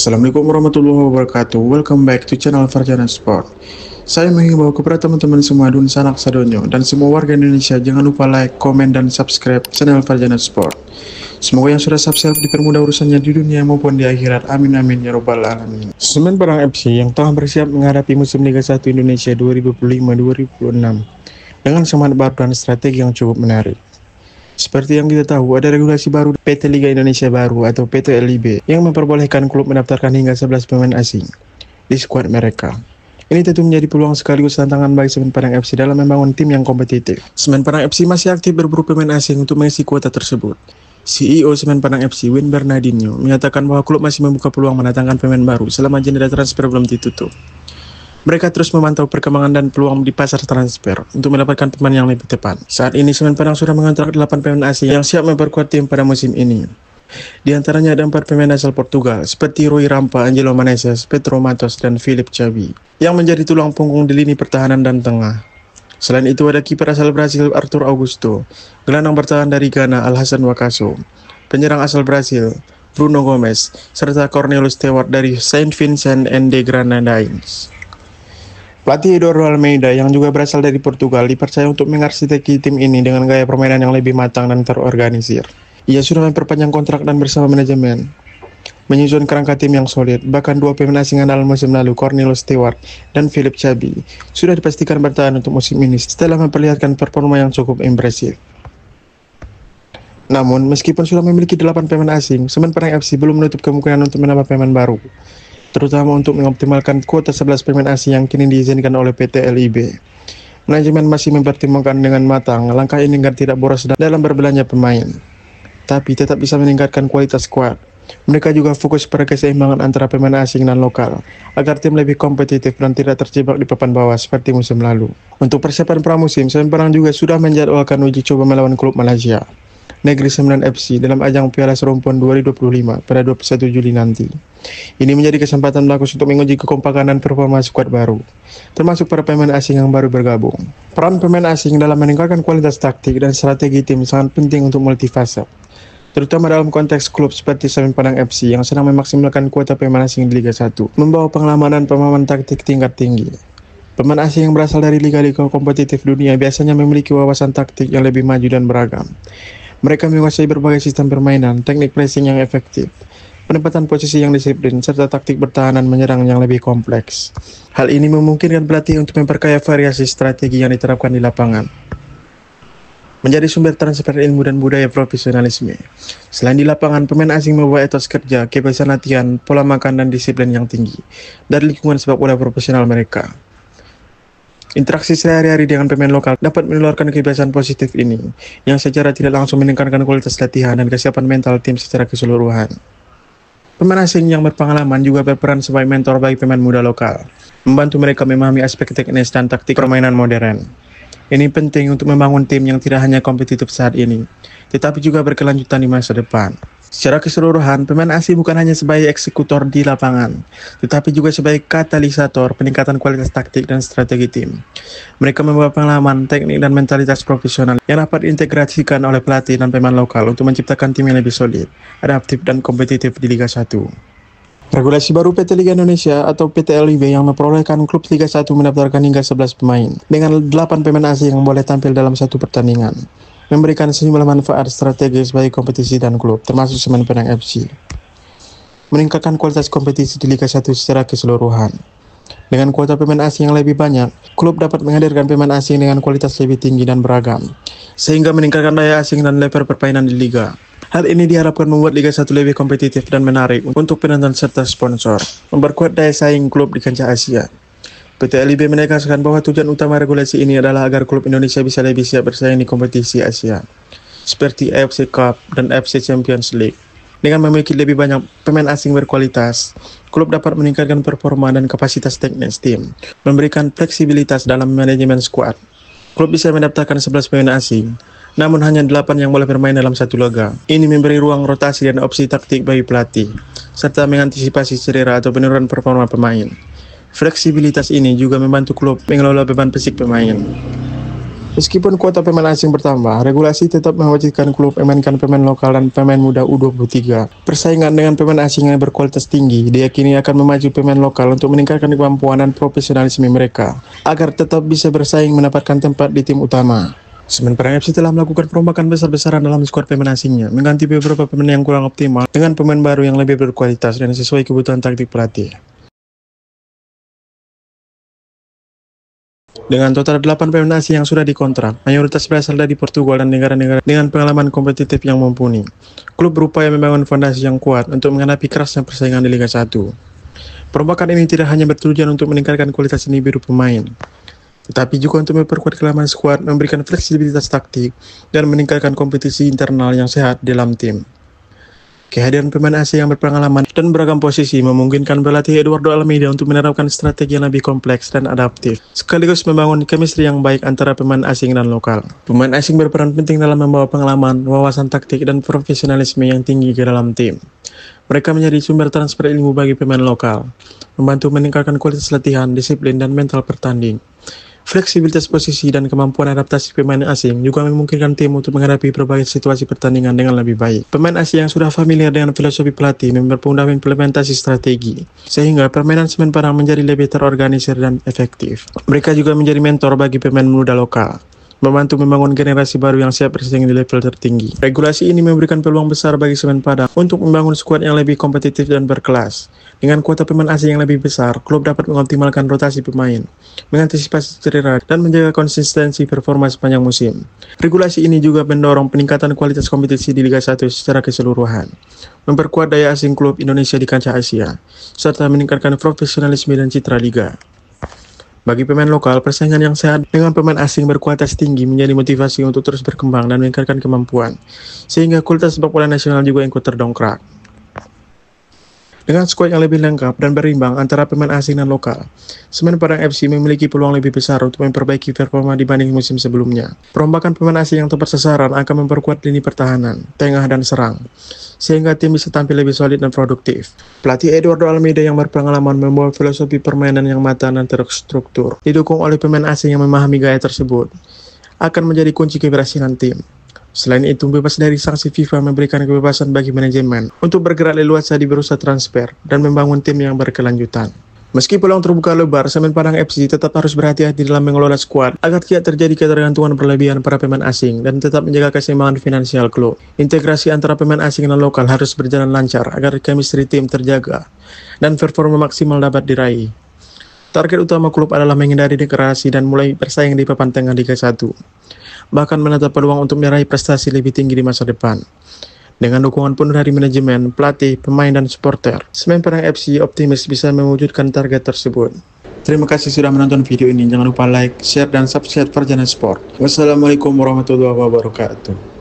Assalamualaikum warahmatullahi wabarakatuh. Welcome back to channel Farjana Sport. Saya menghimbau kepada teman-teman semua dun sanak sadonyo dan semua warga Indonesia, jangan lupa like, komen, dan subscribe channel Farjana Sport. Semoga yang sudah subscribe dipermudah urusannya di dunia maupun di akhirat. Amin amin ya robbal alamin. Semen Padang FC yang telah bersiap menghadapi musim Liga 1 Indonesia 2025-2026 dengan semangat baru dan strategi yang cukup menarik. Seperti yang kita tahu, ada regulasi baru PT Liga Indonesia Baru atau PT LIB yang memperbolehkan klub mendaftarkan hingga 11 pemain asing di skuad mereka. Ini tentu menjadi peluang sekaligus tantangan bagi Semen Padang FC dalam membangun tim yang kompetitif. Semen Padang FC masih aktif berburu pemain asing untuk mengisi kuota tersebut. CEO Semen Padang FC, Win Bernardinho, menyatakan bahwa klub masih membuka peluang mendatangkan pemain baru selama jendela transfer belum ditutup. Mereka terus memantau perkembangan dan peluang di pasar transfer untuk mendapatkan pemain yang lebih tepat. Saat ini Semen Padang sudah mengontrak 8 pemain asing yang siap memperkuat tim pada musim ini. Di antaranya ada 4 pemain asal Portugal seperti Rui Rampa, Angelo Meneses, Pedro Matos, dan Philip Xavi yang menjadi tulang punggung di lini pertahanan dan tengah. Selain itu ada kiper asal Brasil Arthur Augusto, gelandang bertahan dari Ghana Alhassan Wakaso, penyerang asal Brasil Bruno Gomes, serta Cornelius Stewart dari Saint Vincent and the Grenadines. Pelatih Eduardo Almeida yang juga berasal dari Portugal dipercaya untuk mengarsiteki tim ini dengan gaya permainan yang lebih matang dan terorganisir. Ia sudah memperpanjang kontrak dan bersama manajemen menyusun kerangka tim yang solid. Bahkan 2 pemain asing dalam musim lalu, Cornelius Stewart dan Philip Xavi, sudah dipastikan bertahan untuk musim ini setelah memperlihatkan performa yang cukup impresif. Namun, meskipun sudah memiliki 8 pemain asing, Semen Padang FC belum menutup kemungkinan untuk menambah pemain baru, terutama untuk mengoptimalkan kuota 11 pemain asing yang kini diizinkan oleh PT LIB. Manajemen masih mempertimbangkan dengan matang langkah ini agar tidak boros dalam berbelanja pemain, tapi tetap bisa meningkatkan kualitas skuad. Mereka juga fokus pada keseimbangan antara pemain asing dan lokal, agar tim lebih kompetitif dan tidak terjebak di papan bawah seperti musim lalu. Untuk persiapan pramusim, Semen Padang juga sudah menjadwalkan uji coba melawan klub Malaysia, Negeri Sembilan FC, dalam ajang Piala Serumpun 2025 pada 21 Juli nanti. Ini menjadi kesempatan bagus untuk menguji kekompakan dan performa skuad baru, termasuk para pemain asing yang baru bergabung. Peran pemain asing dalam meningkatkan kualitas taktik dan strategi tim sangat penting untuk multifase, terutama dalam konteks klub seperti Semen Padang FC yang sedang memaksimalkan kuota pemain asing di Liga 1, membawa pengalaman dan pemahaman taktik tingkat tinggi. Pemain asing yang berasal dari liga-liga kompetitif dunia biasanya memiliki wawasan taktik yang lebih maju dan beragam. Mereka menguasai berbagai sistem permainan, teknik pressing yang efektif, penempatan posisi yang disiplin, serta taktik bertahanan menyerang yang lebih kompleks. Hal ini memungkinkan pelatih untuk memperkaya variasi strategi yang diterapkan di lapangan, menjadi sumber transfer ilmu dan budaya profesionalisme. Selain di lapangan, pemain asing membawa etos kerja, kebiasaan latihan, pola makan, dan disiplin yang tinggi dari lingkungan sepak bola profesional mereka. Interaksi sehari-hari dengan pemain lokal dapat menularkan kebiasaan positif ini, yang secara tidak langsung meningkatkan kualitas latihan dan kesiapan mental tim secara keseluruhan. Pemain asing yang berpengalaman juga berperan sebagai mentor bagi pemain muda lokal, membantu mereka memahami aspek teknis dan taktik permainan modern. Ini penting untuk membangun tim yang tidak hanya kompetitif saat ini, tetapi juga berkelanjutan di masa depan. Secara keseluruhan, pemain asing bukan hanya sebagai eksekutor di lapangan, tetapi juga sebagai katalisator peningkatan kualitas taktik dan strategi tim. Mereka membawa pengalaman, teknik, dan mentalitas profesional yang dapat diintegrasikan oleh pelatih dan pemain lokal untuk menciptakan tim yang lebih solid, adaptif, dan kompetitif di Liga 1. Regulasi baru PT Liga Indonesia atau PT LIB yang memperolehkan klub Liga 1 mendaftarkan hingga 11 pemain, dengan 8 pemain asing yang boleh tampil dalam satu pertandingan, memberikan sejumlah manfaat strategis bagi kompetisi dan klub, termasuk Semen Padang FC. Meningkatkan kualitas kompetisi di Liga 1 secara keseluruhan. Dengan kuota pemain asing yang lebih banyak, klub dapat menghadirkan pemain asing dengan kualitas lebih tinggi dan beragam, sehingga meningkatkan daya asing dan level permainan di Liga. Hal ini diharapkan membuat Liga 1 lebih kompetitif dan menarik untuk penonton serta sponsor, memperkuat daya saing klub di kancah Asia. PT LIB menegaskan bahwa tujuan utama regulasi ini adalah agar klub Indonesia bisa lebih siap bersaing di kompetisi Asia, seperti AFC Cup dan AFC Champions League. Dengan memiliki lebih banyak pemain asing berkualitas, klub dapat meningkatkan performa dan kapasitas teknis tim, memberikan fleksibilitas dalam manajemen skuad. Klub bisa mendaftarkan 11 pemain asing, namun hanya 8 yang boleh bermain dalam satu laga. Ini memberi ruang rotasi dan opsi taktik bagi pelatih, serta mengantisipasi cedera atau penurunan performa pemain. Fleksibilitas ini juga membantu klub mengelola beban fisik pemain. Meskipun kuota pemain asing bertambah, regulasi tetap mewajibkan klub memainkan pemain lokal dan pemain muda U23. Persaingan dengan pemain asing yang berkualitas tinggi diyakini akan memacu pemain lokal untuk meningkatkan kemampuan dan profesionalisme mereka, agar tetap bisa bersaing mendapatkan tempat di tim utama. Semen Padang FC telah melakukan perombakan besar-besaran dalam skuad pemain asingnya, mengganti beberapa pemain yang kurang optimal dengan pemain baru yang lebih berkualitas dan sesuai kebutuhan taktik pelatih. Dengan total 8 pemain asing yang sudah dikontrak, mayoritas berasal dari Portugal dan negara-negara dengan pengalaman kompetitif yang mumpuni. Klub berupaya membangun fondasi yang kuat untuk menghadapi kerasnya persaingan di Liga 1. Perombakan ini tidak hanya bertujuan untuk meningkatkan kualitas individu pemain, tetapi juga untuk memperkuat kelemahan skuad, memberikan fleksibilitas taktik, dan meningkatkan kompetisi internal yang sehat dalam tim. Kehadiran pemain asing yang berpengalaman dan beragam posisi memungkinkan pelatih Eduardo Almeida untuk menerapkan strategi yang lebih kompleks dan adaptif, sekaligus membangun chemistry yang baik antara pemain asing dan lokal. Pemain asing berperan penting dalam membawa pengalaman, wawasan taktik, dan profesionalisme yang tinggi ke dalam tim. Mereka menjadi sumber transfer ilmu bagi pemain lokal, membantu meningkatkan kualitas latihan, disiplin, dan mental pertanding. Fleksibilitas posisi dan kemampuan adaptasi pemain asing juga memungkinkan tim untuk menghadapi berbagai situasi pertandingan dengan lebih baik. Pemain asing yang sudah familiar dengan filosofi pelatih mempermudah implementasi strategi, sehingga permainan Semen Padang menjadi lebih terorganisir dan efektif. Mereka juga menjadi mentor bagi pemain muda lokal, membantu membangun generasi baru yang siap bersaing di level tertinggi. Regulasi ini memberikan peluang besar bagi Semen Padang untuk membangun skuad yang lebih kompetitif dan berkelas. Dengan kuota pemain asing yang lebih besar, klub dapat mengoptimalkan rotasi pemain, mengantisipasi cedera, dan menjaga konsistensi performa sepanjang musim. Regulasi ini juga mendorong peningkatan kualitas kompetisi di Liga 1 secara keseluruhan, memperkuat daya asing klub Indonesia di kancah Asia, serta meningkatkan profesionalisme dan citra Liga. Bagi pemain lokal, persaingan yang sehat dengan pemain asing berkualitas tinggi menjadi motivasi untuk terus berkembang dan meningkatkan kemampuan, sehingga kualitas sepak bola nasional juga ikut terdongkrak. Dengan skuad yang lebih lengkap dan berimbang antara pemain asing dan lokal, Semen Padang FC memiliki peluang lebih besar untuk memperbaiki performa dibanding musim sebelumnya. Perombakan pemain asing yang tepat sasaran akan memperkuat lini pertahanan, tengah, dan serang, sehingga tim bisa tampil lebih solid dan produktif. Pelatih Eduardo Almeida yang berpengalaman membawa filosofi permainan yang matang dan terstruktur, didukung oleh pemain asing yang memahami gaya tersebut, akan menjadi kunci keberhasilan tim. Selain itu, bebas dari sanksi FIFA memberikan kebebasan bagi manajemen untuk bergerak leluasa di bursa transfer dan membangun tim yang berkelanjutan. Meski peluang terbuka lebar, Semen Padang FC tetap harus berhati-hati dalam mengelola skuad agar tidak terjadi ketergantungan berlebihan para pemain asing dan tetap menjaga keseimbangan finansial klub. Integrasi antara pemain asing dan lokal harus berjalan lancar agar chemistry tim terjaga dan performa maksimal dapat diraih. Target utama klub adalah menghindari degradasi dan mulai bersaing di papan tengah Liga 1. Bahkan menatap peluang untuk meraih prestasi lebih tinggi di masa depan. Dengan dukungan penuh dari manajemen, pelatih, pemain, dan supporter, Semen Padang FC optimis bisa mewujudkan target tersebut. Terima kasih sudah menonton video ini. Jangan lupa like, share, dan subscribe Farjana Sport. Wassalamualaikum warahmatullahi wabarakatuh.